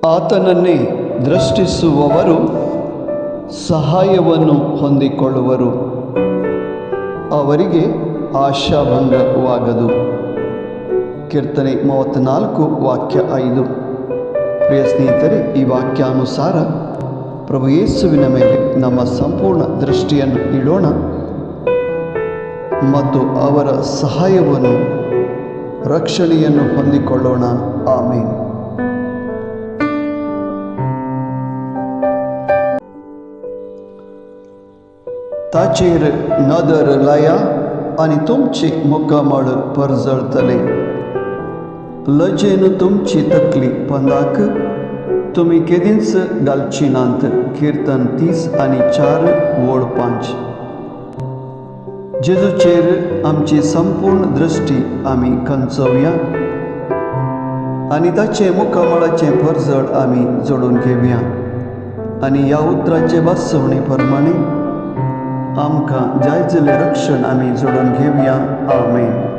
ಆತನನ್ನೇ ದೃಷ್ಟಿಸುವವರು ಸಹಾಯವನ್ನು ಹೊಂದಿಕೊಳ್ಳುವರು, ಅವರಿಗೆ ಆಶಾಭಂಗವಾಗದು. ಕೀರ್ತನೆ 34 ವಾಕ್ಯ 5. ಪ್ರಿಯ ಸ್ನೇಹಿತರೆ, ಈ ವಾಕ್ಯಾನುಸಾರ ಪ್ರಭು ಯೇಸುವಿನ ಮೇಲೆ ನಮ್ಮ ಸಂಪೂರ್ಣ ದೃಷ್ಟಿಯನ್ನು ಇಡೋಣ ಮತ್ತು ಅವರ ಸಹಾಯವನ್ನು, ರಕ್ಷಣೆಯನ್ನು ಹೊಂದಿಕೊಳ್ಳೋಣ. ಆಮೇನ್. ताचेर नदर लाया आणि तुमची मुक्कामळ परजळतले. लजेन तुमची तकली पंदाक तुम्ही केदींच घालचिनांत. कीर्तन 30:4 ओळ 5. जेजूचेर आमची संपूर्ण दृष्टी आम्ही खंचोवया आणि ताचे मुक्कामळाचे परजळ आम्ही जोडून घेवया आणि या उतराचे बसवणे प्रमाणे आमकां जाय जाल्यार रक्षण आमी जोडून घेवया. आमेन.